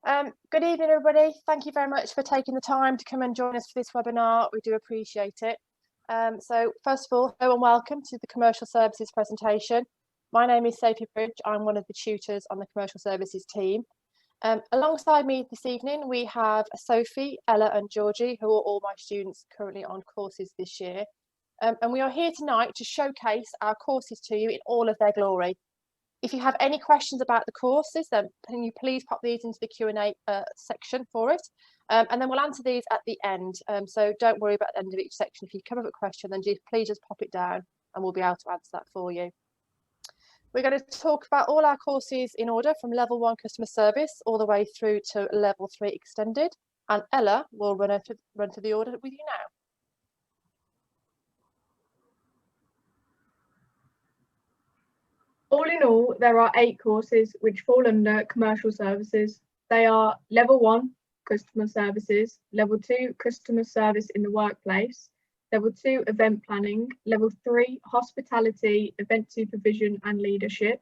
Good evening, everybody. Thank you very much for taking the time to come and join us for this webinar. We do appreciate it. So first of all, hello and welcome to the Commercial Services presentation. My name is Sophie Bridge. I'm one of the tutors on the Commercial Services team. Alongside me this evening, we have Sophie, Ella and Georgie, who are all my students currently on courses this year. And we are here tonight to showcase our courses to you in all of their glory. If you have any questions about the courses, then can you please pop these into the Q&A section for it, and then we'll answer these at the end. So don't worry about the end of each section. If you come up with a question, then please just pop it down and we'll be able to answer that for you. We're going to talk about all our courses in order from level 1 customer service all the way through to level 3 extended, and Ella will run through the order with you now. All in all, there are 8 courses which fall under commercial services. They are level 1, customer services, level 2, customer service in the workplace, level 2, event planning, level 3, hospitality, event supervision and leadership,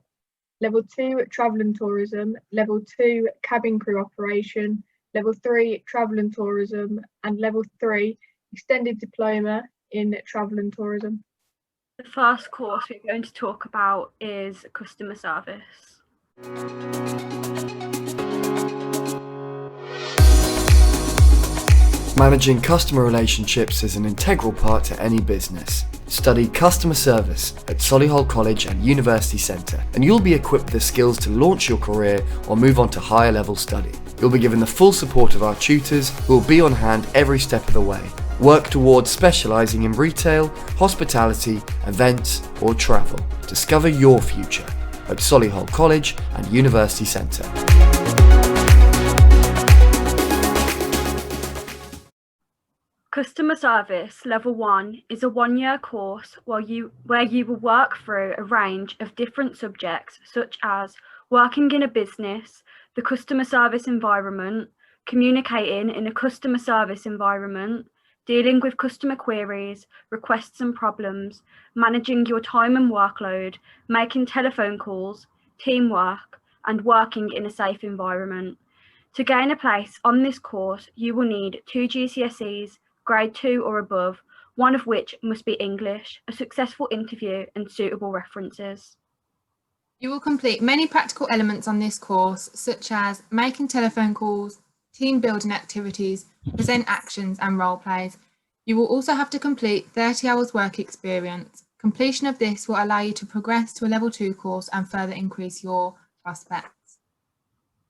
level 2, travel and tourism, level 2, cabin crew operation, level 3, travel and tourism, and level 3, extended diploma in travel and tourism. The first course we're going to talk about is customer service. Managing customer relationships is an integral part to any business. Study customer service at Solihull College and University Centre, and you'll be equipped with the skills to launch your career or move on to higher level study. You'll be given the full support of our tutors, who will be on hand every step of the way. Work towards specialising in retail, hospitality, events or travel. Discover your future at Solihull College and University Centre. Customer Service Level 1 is a one-year course where you will work through a range of different subjects such as working in a business, the customer service environment, communicating in a customer service environment, dealing with customer queries, requests and problems, managing your time and workload, making telephone calls, teamwork, and working in a safe environment. To gain a place on this course, you will need 2 GCSEs, grade 2 or above, one of which must be English, a successful interview and suitable references. You will complete many practical elements on this course, such as making telephone calls, team building activities, present actions and role plays. You will also have to complete 30 hours work experience. Completion of this will allow you to progress to a level 2 course and further increase your prospects.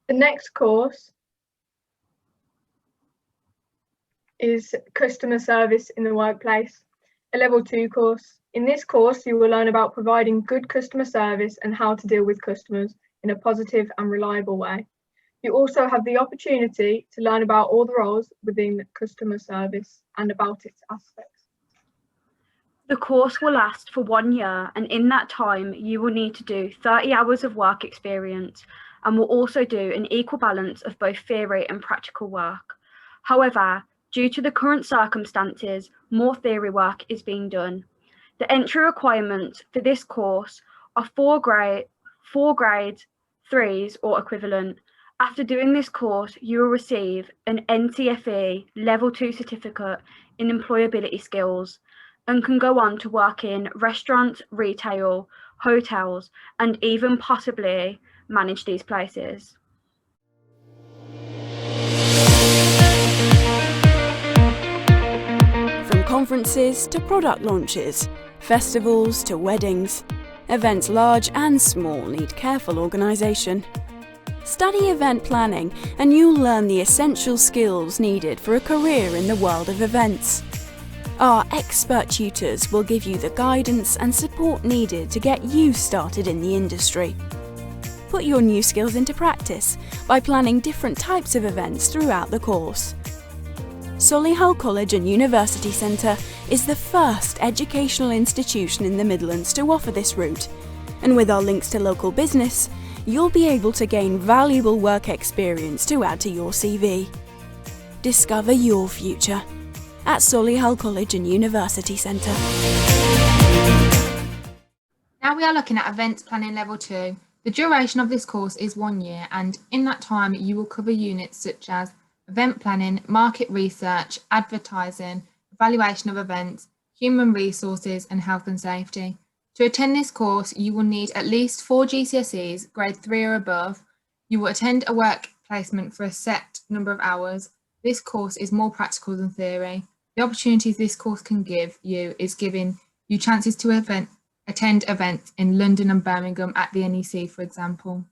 The next course is customer service in the workplace, a level 2 course. In this course, you will learn about providing good customer service and how to deal with customers in a positive and reliable way. You also have the opportunity to learn about all the roles within customer service and about its aspects. The course will last for 1 year, and in that time you will need to do 30 hours of work experience and will also do an equal balance of both theory and practical work. However, due to the current circumstances, more theory work is being done. The entry requirements for this course are 4 grade 3s or equivalent. After doing this course, you will receive an NCFE Level 2 certificate in employability skills and can go on to work in restaurants, retail, hotels, and even possibly manage these places. From conferences to product launches, festivals to weddings, events large and small need careful organisation. Study event planning and you'll learn the essential skills needed for a career in the world of events. Our expert tutors will give you the guidance and support needed to get you started in the industry. Put your new skills into practice by planning different types of events throughout the course. Solihull College and University Centre is the first educational institution in the Midlands to offer this route, and with our links to local business, you'll be able to gain valuable work experience to add to your CV. Discover your future at Solihull College and University Centre. Now we are looking at events planning level 2. The duration of this course is 1 year, and in that time you will cover units such as event planning, market research, advertising, evaluation of events, human resources and health and safety. To attend this course, you will need at least 4 GCSEs, grade 3 or above. You will attend a work placement for a set number of hours. This course is more practical than theory. The opportunities this course can give you is giving you chances to attend events in London and Birmingham at the NEC, for example.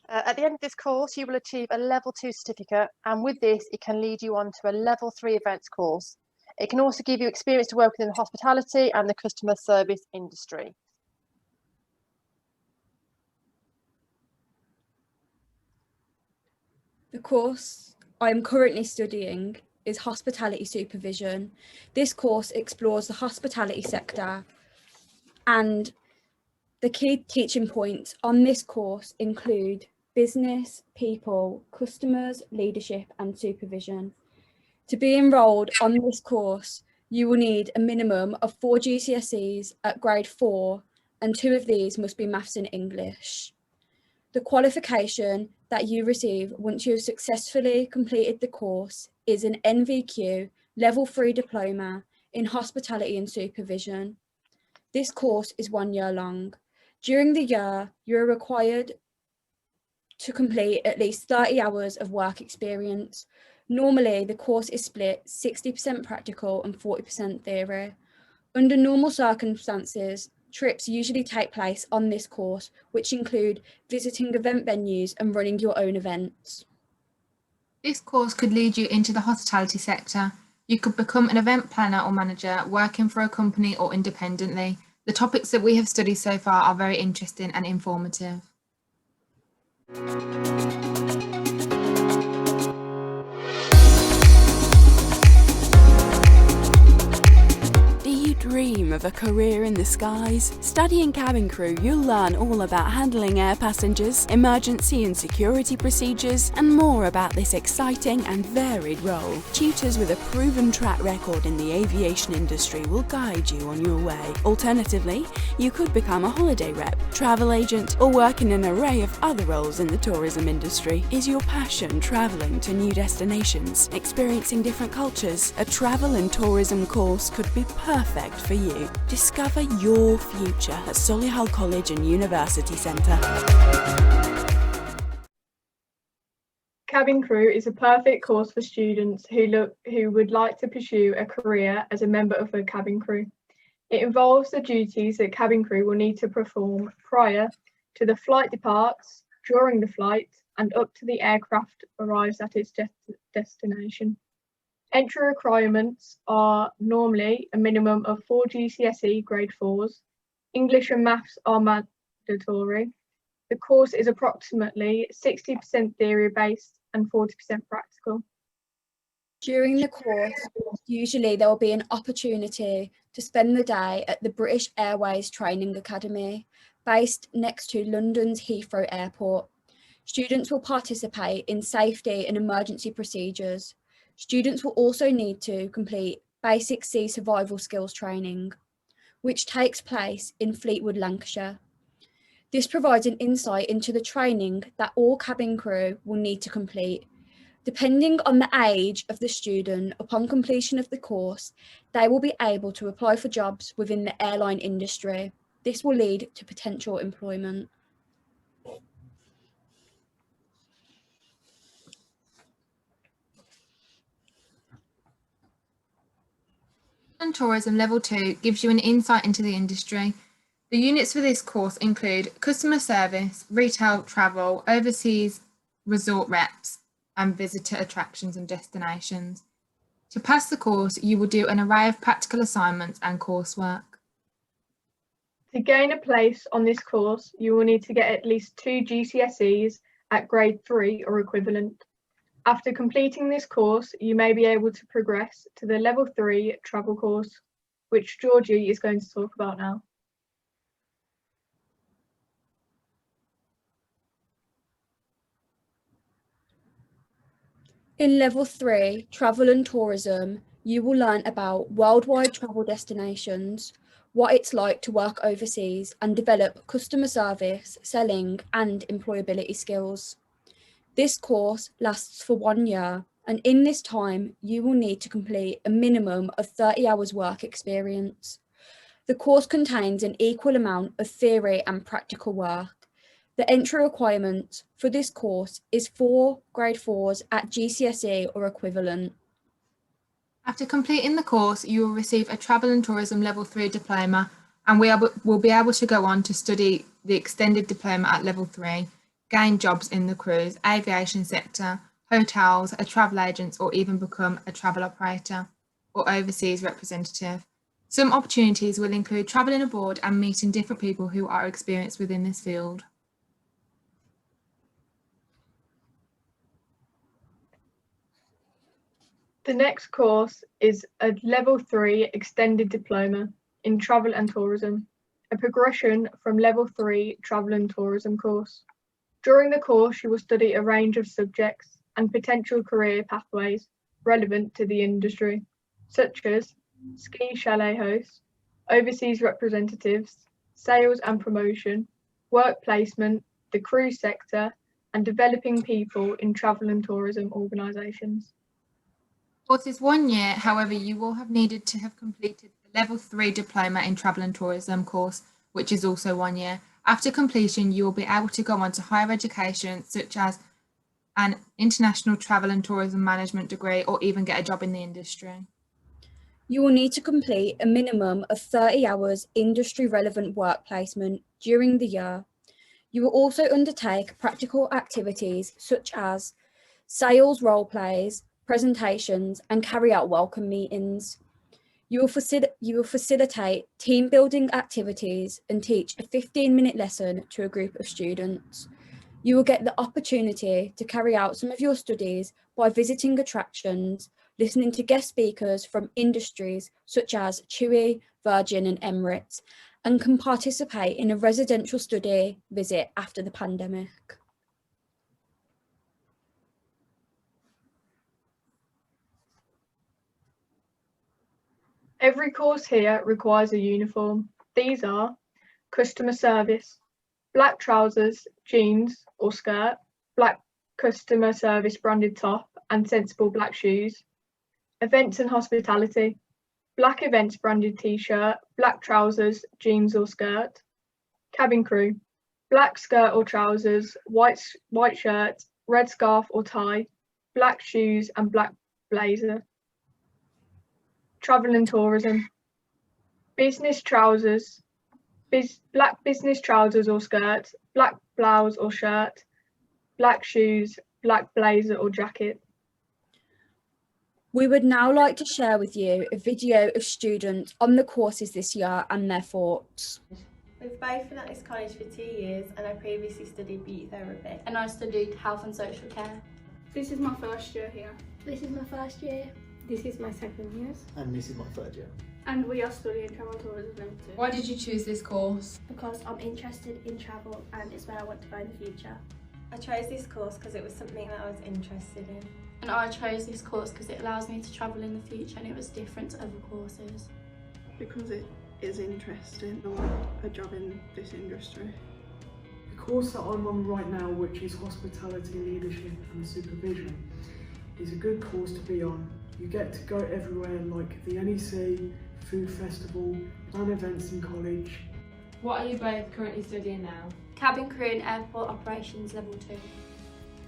At the end of this course, you will achieve a level 2 certificate, and with this, it can lead you on to a level 3 events course. It can also give you experience to work within the hospitality and the customer service industry. The course I am currently studying is Hospitality Supervision. This course explores the hospitality sector, and the key teaching points on this course include business, people, customers, leadership and supervision. To be enrolled on this course, you will need a minimum of 4 GCSEs at grade 4, and 2 of these must be maths and English. The qualification that you receive once you have successfully completed the course is an NVQ Level 3 diploma in hospitality and supervision. This course is 1 year long. During the year, you are required to complete at least 30 hours of work experience. Normally, the course is split 60% practical and 40% theory. Under normal circumstances, trips usually take place on this course, which include visiting event venues and running your own events. This course could lead you into the hospitality sector. You could become an event planner or manager, working for a company or independently. The topics that we have studied so far are very interesting and informative. Dream of a career in the skies? Studying cabin crew, you'll learn all about handling air passengers, emergency and security procedures, and more about this exciting and varied role. Tutors with a proven track record in the aviation industry will guide you on your way. Alternatively, you could become a holiday rep, travel agent, or work in an array of other roles in the tourism industry. Is your passion traveling to new destinations, experiencing different cultures? A travel and tourism course could be perfect for you. Discover your future at Solihull College and University Centre. Cabin crew is a perfect course for students who would like to pursue a career as a member of a cabin crew. It involves the duties that cabin crew will need to perform prior to the flight departs, during the flight, and up to the aircraft arrives at its destination. Entry requirements are normally a minimum of 4 GCSE grade 4s. English and maths are mandatory. The course is approximately 60% theory based and 40% practical. During the course, usually there will be an opportunity to spend the day at the British Airways Training Academy, based next to London's Heathrow Airport. Students will participate in safety and emergency procedures. Students will also need to complete basic sea survival skills training, which takes place in Fleetwood, Lancashire. This provides an insight into the training that all cabin crew will need to complete. Depending on the age of the student, upon completion of the course, they will be able to apply for jobs within the airline industry. This will lead to potential employment. Tourism Level 2 gives you an insight into the industry. The units for this course include customer service, retail travel, overseas resort reps, and visitor attractions and destinations. To pass the course, you will do an array of practical assignments and coursework. To gain a place on this course, you will need to get at least 2 GCSEs at grade 3 or equivalent. After completing this course, you may be able to progress to the Level 3 travel course, which Georgie is going to talk about now. In Level 3, Travel and Tourism, you will learn about worldwide travel destinations, what it's like to work overseas, and develop customer service, selling, and employability skills. This course lasts for 1 year, and in this time, you will need to complete a minimum of 30 hours work experience. The course contains an equal amount of theory and practical work. The entry requirement for this course is 4 grade 4s at GCSE or equivalent. After completing the course, you will receive a Travel and Tourism Level 3 diploma, and will be able to go on to study the extended diploma at Level 3, gain jobs in the cruise, aviation sector, hotels, a travel agent, or even become a travel operator or overseas representative. Some opportunities will include travelling abroad and meeting different people who are experienced within this field. The next course is a Level 3 Extended Diploma in Travel and Tourism, a progression from Level 3 Travel and Tourism course. During the course, you will study a range of subjects and potential career pathways relevant to the industry, such as ski chalet hosts, overseas representatives, sales and promotion, work placement, the cruise sector, and developing people in travel and tourism organisations. Course is 1 year, however, you will have needed to have completed the Level 3 Diploma in Travel and Tourism course, which is also 1 year. After completion, you will be able to go on to higher education, such as an international travel and tourism management degree, or even get a job in the industry. You will need to complete a minimum of 30 hours industry relevant work placement during the year. You will also undertake practical activities such as sales role plays, presentations, and carry out welcome meetings. You will facilitate team building activities and teach a 15-minute lesson to a group of students. You will get the opportunity to carry out some of your studies by visiting attractions, listening to guest speakers from industries such as TUI, Virgin and Emirates, and can participate in a residential study visit after the pandemic. Every course here requires a uniform. These are customer service, black trousers, jeans or skirt, black customer service branded top and sensible black shoes, events and hospitality, black events branded t-shirt, black trousers, jeans or skirt, cabin crew, black skirt or trousers, white shirt, red scarf or tie, black shoes and black blazer. Travel and tourism, business trousers, black business trousers or skirt, black blouse or shirt, black shoes, black blazer or jacket. We would now like to share with you a video of students on the courses this year and their thoughts. We've both been at this college for 2 years and I previously studied beauty therapy. And I studied health and social care. This is my first year here. This is my first year. This is my second year. And this is my third year. And we are studying travel tourism level 2. Why did you choose this course? Because I'm interested in travel and it's where I want to go in the future. I chose this course because it was something that I was interested in. And I chose this course because it allows me to travel in the future and it was different to other courses. Because it is interesting. I want a job in this industry. The course that I'm on right now, which is Hospitality Leadership and Supervision, is a good course to be on. You get to go everywhere like the NEC, Food Festival, plan events in college. What are you both currently studying now? Cabin crew and airport operations level 2.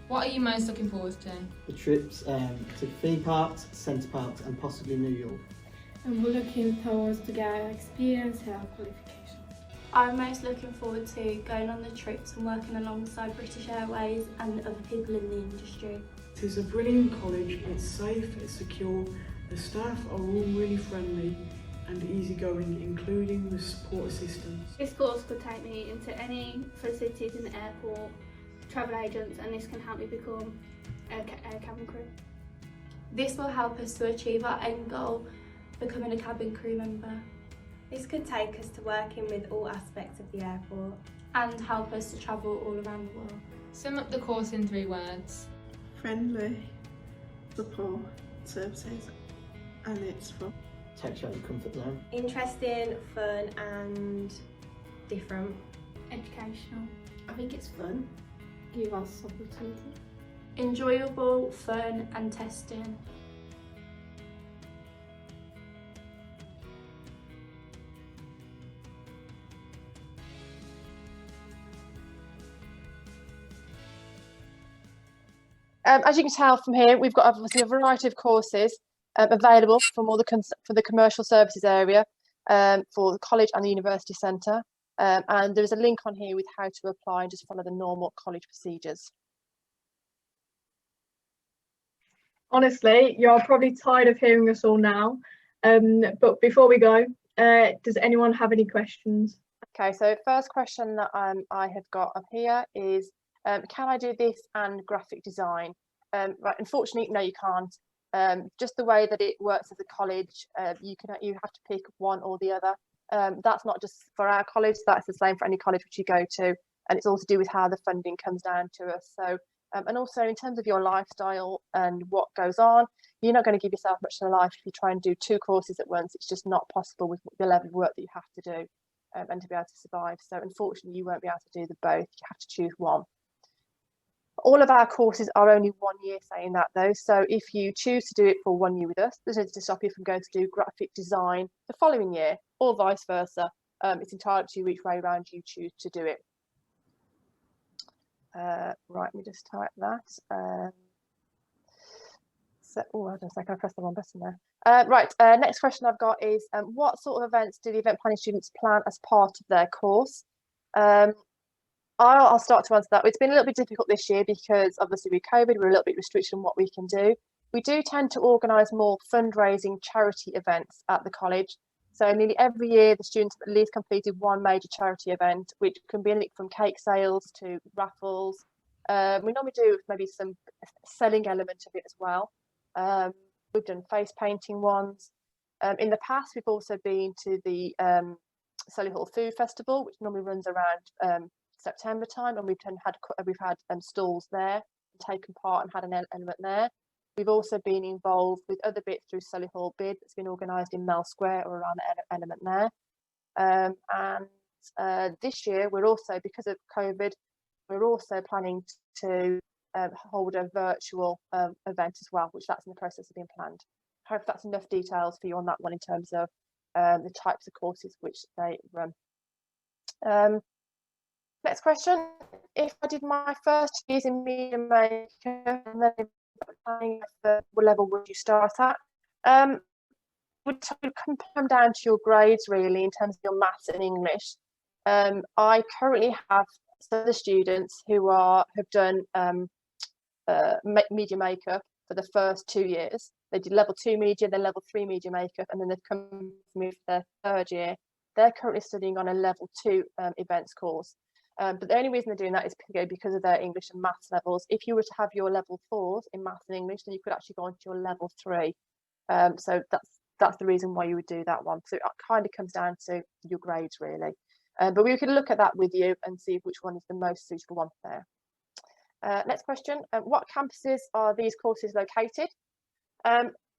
What are you most looking forward to? The trips to theme parks, centre parks and possibly New York. And we're looking towards to get experience and qualifications. I'm most looking forward to going on the trips and working alongside British Airways and other people in the industry. It is a brilliant college, it's safe, it's secure, the staff are all really friendly and easygoing, including the support assistants. This course could take me into any facilities in the airport, travel agents, and this can help me become a cabin crew. This will help us to achieve our end goal, becoming a cabin crew member. This could take us to working with all aspects of the airport and help us to travel all around the world. Sum up the course in 3 words. Friendly, support services, and it's for takes you out of your comfort zone. Interesting, fun and different. Educational. I think it's fun. Give us opportunity. Enjoyable, fun and testing. As you can tell from here, we've got obviously a variety of courses available from all for the commercial services area for the college and the university centre. And there is a link on here with how to apply and just follow the normal college procedures. Honestly, you're probably tired of hearing us all now. But before we go, does anyone have any questions? Okay, so first question that I have got up here is, can I do this and graphic design? Right, unfortunately, no, you can't. Just the way that it works as a college, you have to pick one or the other. That's not just for our college, that's the same for any college which you go to, and it's all to do with how the funding comes down to us. So and also in terms of your lifestyle and what goes on, you're not going to give yourself much of a life if you try and do 2 courses at once. It's just not possible with the level of work that you have to do and to be able to survive. So unfortunately, you won't be able to do the both. You have to choose one. All of our courses are only 1 year, saying that though. So if you choose to do it for 1 year with us, there's nothing to stop you from going to do graphic design the following year, or vice versa. It's entirely up to you which way around you choose to do it. Right, let me just type that. Oh, I don't think I pressed the wrong button there. Right, next question I've got is, what sort of events do the event planning students plan as part of their course? I'll start to answer that. It's been a little bit difficult this year because obviously with COVID, we're a little bit restricted on what we can do. We do tend to organise more fundraising charity events at the college. So nearly every year, the students have at least completed one major charity event, which can be anything from cake sales to raffles. We normally do maybe some selling element of it as well. We've done face painting ones. In the past, we've also been to the Solihull Food Festival, which normally runs around September time, and we've had stalls there, taken part and had an element there. We've also been involved with other bits through Solihull Bid that's been organised in Mel Square or around the element there. And this year, we're also, because of COVID, we're also planning to hold a virtual event as well, which that's in the process of being planned. I hope that's enough details for you on that one in terms of the types of courses which they run. Next question. If I did my first years in media maker and then planning, what level would you start at? Would come down to your grades really in terms of your maths and English. I currently have some of the students who have done media makeup for the first 2 years. They did level 2 media, then level 3 media makeup, and then they've come to me for their 3rd year. They're currently studying on a level 2 events course. But the only reason they're doing that is because of their English and maths levels. If you were to have your level 4s in maths and English, then you could actually go on to your level 3. So that's the reason why you would do that one. So it kind of comes down to your grades really. But we could look at that with you and see which one is the most suitable one there. Next question. What campuses are these courses located?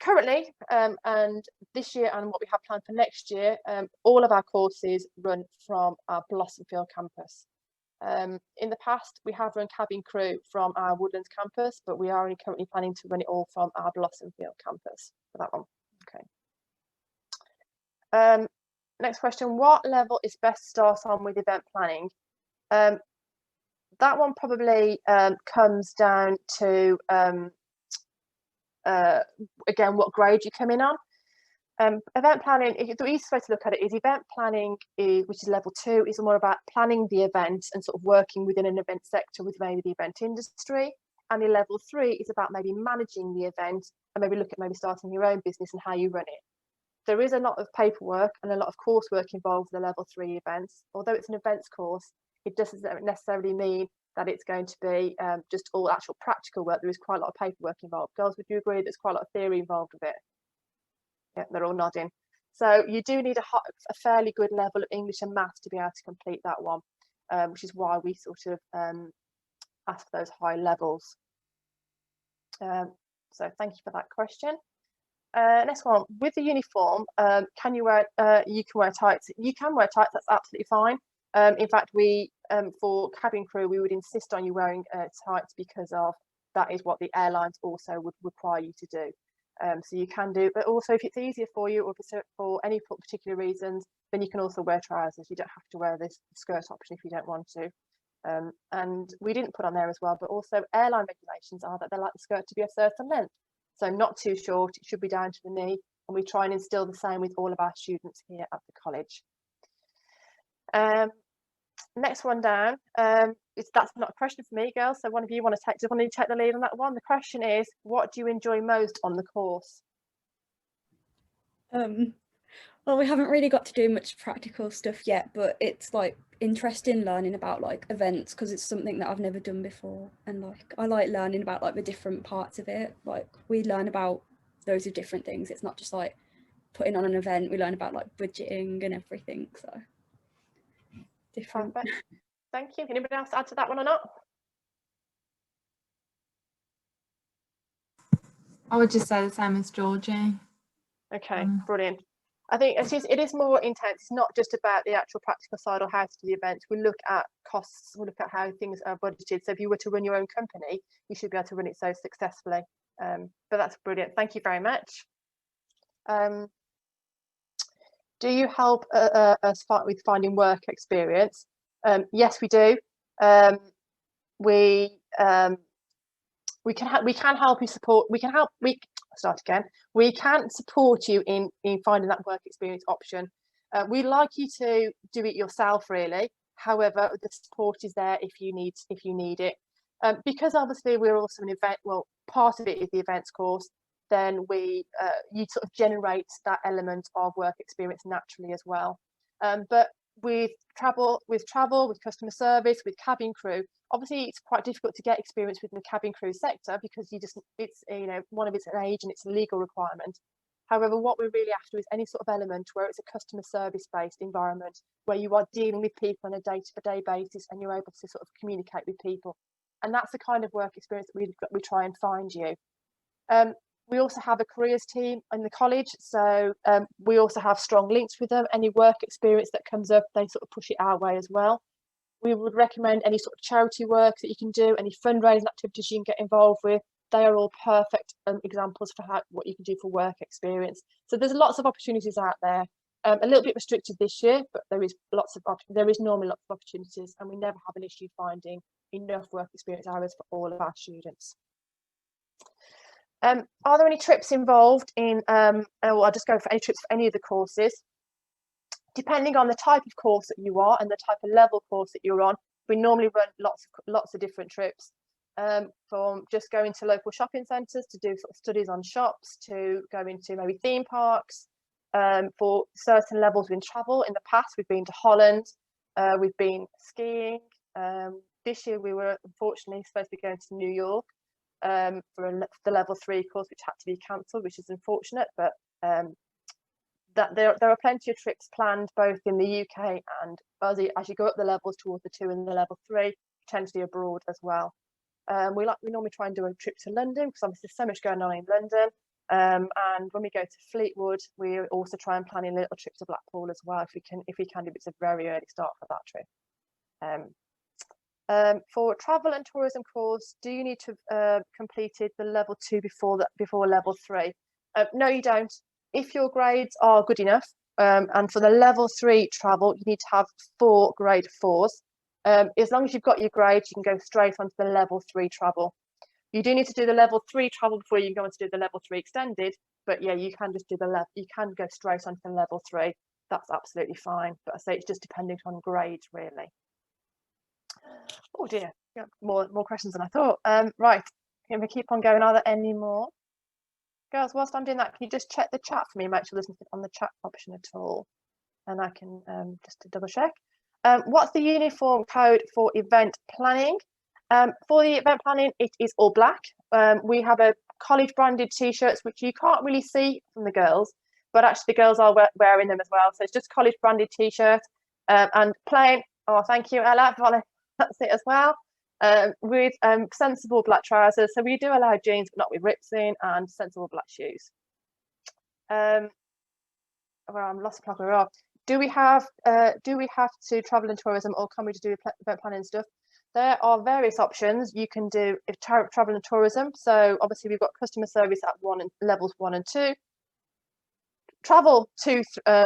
Currently, and this year and what we have planned for next year, all of our courses run from our Blossomfield campus. In the past, we have run cabin crew from our Woodlands campus, but we are only currently planning to run it all from our Blossomfield campus for that one. Okay. Next question, what level is best to start on with event planning? That one probably comes down to, again, what grade you come in on. Event planning, the easiest way to look at it is event planning, which is level 2, is more about planning the event and sort of working within an event sector with maybe the event industry. And in level 3 is about maybe managing the event and maybe look at maybe starting your own business and how you run it. There is a lot of paperwork and a lot of coursework involved in the level 3 events. Although it's an events course, it doesn't necessarily mean that it's going to be just all actual practical work. There is quite a lot of paperwork involved. Girls, would you agree there's quite a lot of theory involved with it? Yeah, they're all nodding. So you do need a fairly good level of English and maths to be able to complete that one, which is why we sort of ask for those high levels. So thank you for that question. Next one, with the uniform, can you wear, you can wear tights. You can wear tights, that's absolutely fine. In fact, we, for cabin crew, we would insist on you wearing tights because of that is what the airlines also would require you to do. So you can do, but also if it's easier for you or if it's for any particular reasons, then you can also wear trousers. You don't have to wear this skirt option if you don't want to. And we didn't put on there as well, but also airline regulations are that they like the skirt to be a certain length. So not too short, it should be down to the knee. And we try and instill the same with all of our students here at the college. Next one down, that's not a question for me, girls. So one of you want to take the lead on that one. The question is, what do you enjoy most on the course? Well, we haven't really got to do much practical stuff yet, but it's like interesting learning about like events because it's something that I've never done before, and like I like learning about like the different parts of it. Like we learn about loads of different things. It's not just like putting on an event. We learn about like budgeting and everything. So different. Perfect. Thank you. Anybody else add to that one or not? I would just say the same as Georgie. Okay, brilliant. I think it is more intense. It's not just about the actual practical side or how to do the events. We look at costs, we look at how things are budgeted. So if you were to run your own company, you should be able to run it so successfully. But that's brilliant. Thank you very much. Do you help us with finding work experience? Yes, we do. We can help you support. We can support you in finding that work experience option. We'd like you to do it yourself, really. However, the support is there if you need it. Because obviously we're also an event. Well, part of it is the events course. Then you sort of generate that element of work experience naturally as well. But with travel, with customer service, with cabin crew, obviously it's quite difficult to get experience within the cabin crew sector because it's one of it's an age and it's a legal requirement. However, what we're really after is any sort of element where it's a customer service based environment where you are dealing with people on a day-to-day basis and you're able to sort of communicate with people, and that's the kind of work experience that we try and find you. We also have a careers team in the college, so we also have strong links with them. Any work experience that comes up, they sort of push it our way as well. We would recommend any sort of charity work that you can do, any fundraising activities you can get involved with. They are all perfect examples for what you can do for work experience. So there's lots of opportunities out there. A little bit restricted this year, but there is normally lots of opportunities, and we never have an issue finding enough work experience hours for all of our students. Are there any trips involved in, I'll just go for any trips for any of the courses. Depending on the type of course that you are and the type of level course that you're on, we normally run lots of different trips, from just going to local shopping centres to do sort of studies on shops, to go into maybe theme parks. For certain levels in travel, in the past we've been to Holland, we've been skiing. This year we were unfortunately supposed to be going to New York for the level 3 course, which had to be cancelled, which is unfortunate, but that there are plenty of trips planned both in the UK and as you go up the levels towards the 2 and the level 3, potentially abroad as well. We normally try and do a trip to London because obviously there's so much going on in London, and when we go to Fleetwood, we also try and plan a little trip to Blackpool as well if we can if it's a very early start for that trip. For travel and tourism course, do you need to have completed the level 2 before level 3? No, you don't. If your grades are good enough, and for the level 3 travel, you need to have 4 grade 4s. As long as you've got your grades, you can go straight onto the level 3 travel. You do need to do the level 3 travel before you can go on to do the level 3 extended, but yeah, you can just do you can go straight onto the level 3. That's absolutely fine. But I say it's just depending on grades, really. Oh dear, more questions than I thought. Right, can we keep on going? Are there any more? Girls, whilst I'm doing that, can you just check the chat for me, make sure there's nothing on the chat option at all, and I can just to double check. What's the uniform code for event planning? For the event planning, it is all black. We have a college branded t-shirts, which you can't really see from the girls, but actually the girls are wearing them as well. So it's just college branded t-shirt and plain. Oh, thank you, Ella. That's it as well. with sensible black trousers. So we do allow jeans, but not with rips in, and sensible black shoes. Well, I'm lost track of. Do we have to travel and tourism, or can we just do event planning stuff? There are various options. You can do travel and tourism. So obviously we've got customer service at levels 1 and 2. Travel to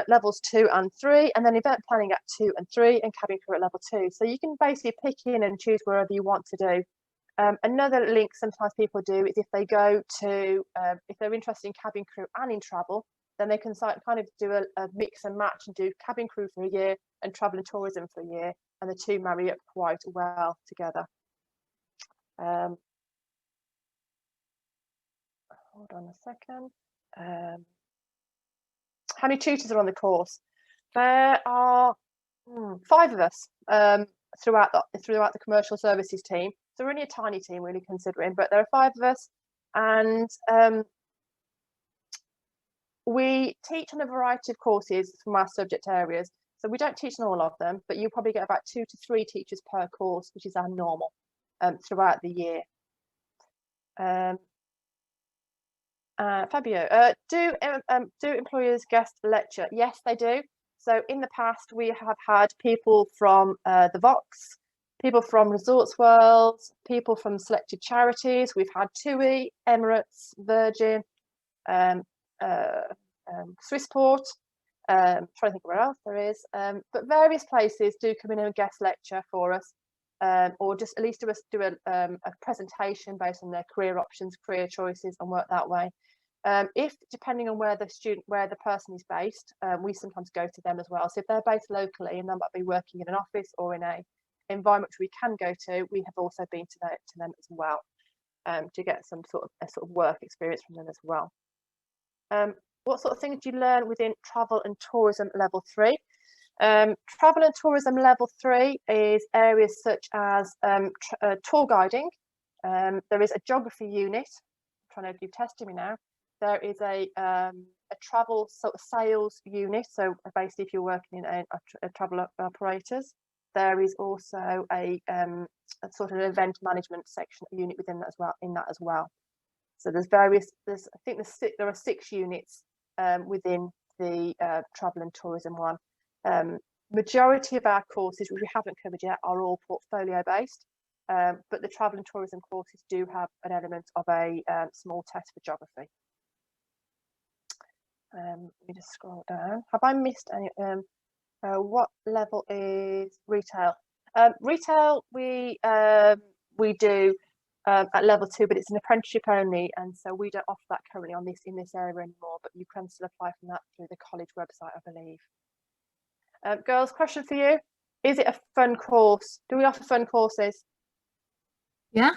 levels 2 and 3, and then event planning at 2 and 3, and cabin crew at level 2. So you can basically pick in and choose wherever you want to do. Another link sometimes people do is if they go to, if they're interested in cabin crew and in travel, then they can kind of do a mix and match and do cabin crew for a year and travel and tourism for a year, and the two marry up quite well together. Hold on a second. How many tutors are on the course? There are 5 of us throughout the commercial services team. So we're only a tiny team, really, considering, but there are 5 of us, and we teach on a variety of courses from our subject areas. So we don't teach on all of them, but you probably get about 2 to 3 teachers per course, which is our normal throughout the year. Fabio, do employers guest lecture? Yes, they do. So in the past, we have had people from the Vox, people from Resorts World, people from selected charities. We've had TUI, Emirates, Virgin, Swissport. Trying to think where else there is, but various places do come in and guest lecture for us, or just at least do a presentation based on their career options, career choices, and work that way. If depending on where the person is based, we sometimes go to them as well. So if they're based locally and they might be working in an office or in a environment which we can go to, we have also been to them as well, to get some sort of work experience from them as well. What sort of things do you learn within travel and tourism level 3? Travel and tourism level 3 is areas such as tour guiding. There is a geography unit. I'm trying to, you've tested me now. There is a travel sort of sales unit. So basically, if you're working in a travel operators, there is also a sort of event management section unit within that as well. So there's various. I think there are 6 units within the travel and tourism one. Majority of our courses, which we haven't covered yet, are all portfolio based, but the travel and tourism courses do have an element of a small test for geography. Let me just scroll down. Have I missed any? What level is retail? Retail we do at level 2, but it's an apprenticeship only, and so we don't offer that currently in this area anymore, but you can still apply from that through the college website, I believe. Girls, question for you. Is it a fun course? Do we offer fun courses? Yeah.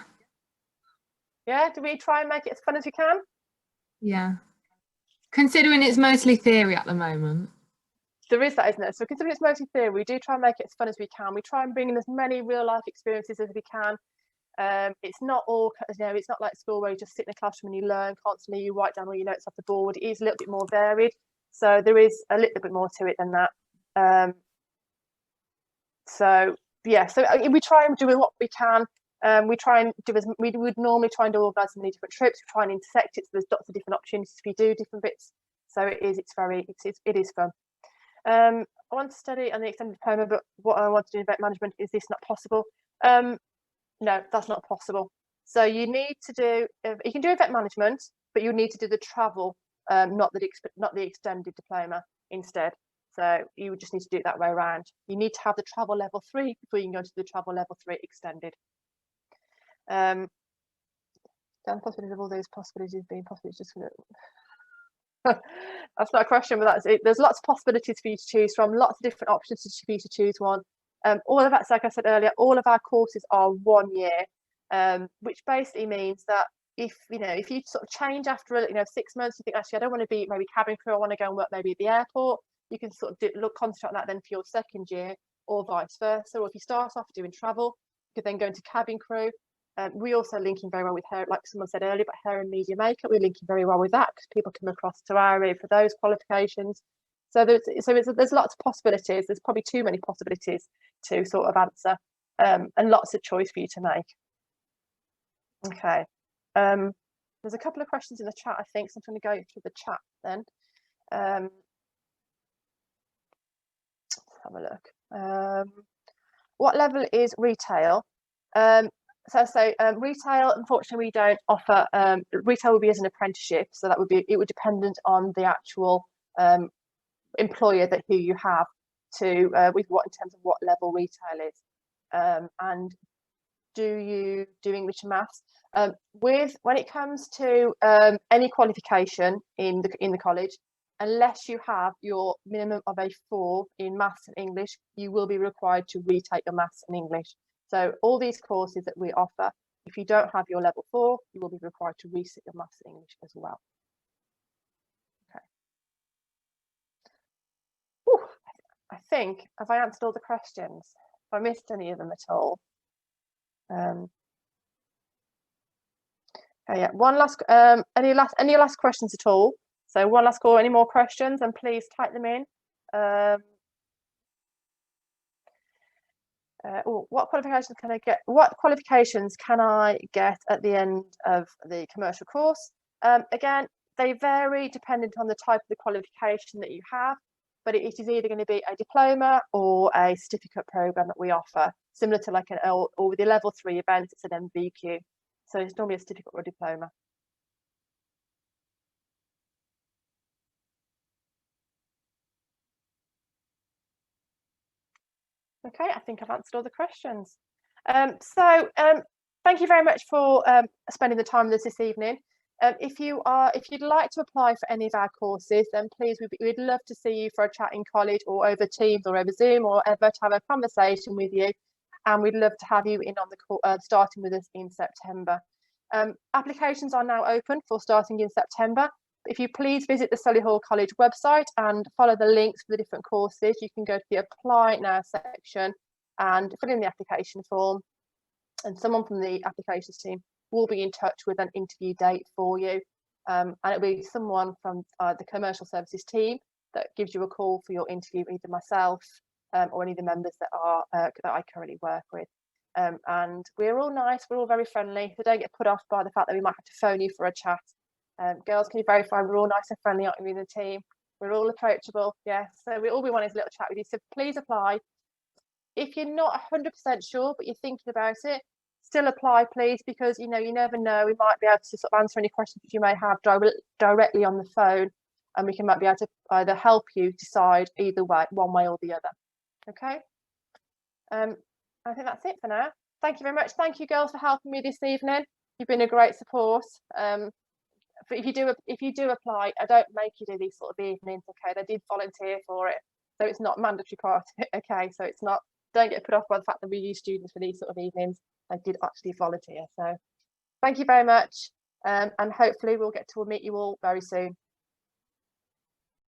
Yeah, do we try and make it as fun as we can? Yeah. Considering it's mostly theory at the moment. There is that, isn't there? So considering it's mostly theory, we do try and make it as fun as we can. We try and bring in as many real life experiences as we can. It's not all, it's not like school where you just sit in a classroom and you learn constantly, you write down all your notes off the board. It is a little bit more varied. So there is a little bit more to it than that. So yeah, so we try and do what we can. We try and do we would normally try and organise many different trips. We try and intersect it, so there's lots of different opportunities if you do different bits. So it is fun. I want to study on the extended diploma, but what I want to do in event management, is this not possible? No, that's not possible. So you need to do, you can do event management, but you need to do the travel, not the extended diploma instead. So you would just need to do it that way around. You need to have the travel level 3 before you can go to the travel level 3 extended. Down the possibilities of all those possibilities being possibilities just that's not a question, but that's it. There's lots of possibilities for you to choose from, lots of different options for you to choose one. All of that's, like I said earlier, all of our courses are 1 year, which basically means that if you sort of change after 6 months, you think actually I don't want to be maybe cabin crew, I want to go and work maybe at the airport, you can sort of concentrate on that then for your 2nd year, or vice versa. Or if you start off doing travel, you could then go into cabin crew. We also link in very well with hair, like someone said earlier, but hair and media makeup. We're linking very well with that because people come across to our area for those qualifications. So there's lots of possibilities. There's probably too many possibilities to sort of answer. and lots of choice for you to make. Okay, there's a couple of questions in the chat, I think, so I'm going to go through the chat then. Let's have a look. What level is retail? Retail, unfortunately, we don't offer. Retail will be as an apprenticeship, so that would be, it would dependent on the actual employer that who you have to with what, in terms of what level retail is, and do you do English and maths. When it comes to any qualification in the college, unless you have your minimum of a 4 in maths and English, you will be required to retake your maths and English. So all these courses that we offer, if you don't have your level 4, you will be required to resit your maths and English as well. Okay. Whew, I think, have I answered all the questions? Have I missed any of them at all? Yeah, one last, any last questions at all? So one last call, any more questions, and please type them in. What qualifications can I get? What qualifications can I get at the end of the commercial course? Again, they vary dependent on the type of the qualification that you have, but it is either going to be a diploma or a certificate program that we offer, similar to like or with the level 3 events, it's an MVQ. So it's normally a certificate or a diploma. Okay, I think I've answered all the questions. Thank you very much for spending the time with us this evening. If you'd like to apply for any of our courses, then please, we'd love to see you for a chat in college or over Teams or over Zoom or ever to have a conversation with you. And we'd love to have you in on the starting with us in September. Applications are now open for starting in September. If you please visit the Solihull College website and follow the links for the different courses, you can go to the Apply Now section and fill in the application form, and someone from the applications team will be in touch with an interview date for you. And it'll be someone from the commercial services team that gives you a call for your interview, either myself or any of the members that I currently work with. And we're all nice, we're all very friendly, so don't get put off by the fact that we might have to phone you for a chat. Girls, can you verify we're all nice and friendly, aren't we, in the team? We're all approachable, yes. So we want is a little chat with you, so please apply. If you're not 100% sure, but you're thinking about it, still apply, please, because you never know. We might be able to sort of answer any questions that you may have directly on the phone, and we might be able to either help you decide either way, one way or the other. Okay. I think that's it for now. Thank you very much. Thank you, girls, for helping me this evening. You've been a great support. But if you do apply, I don't make you do these sort of evenings. Okay, they did volunteer for it, so it's not mandatory part. Okay, so it's not. Don't get put off by the fact that we use students for these sort of evenings. They did actually volunteer. So thank you very much, and hopefully we'll get to meet you all very soon.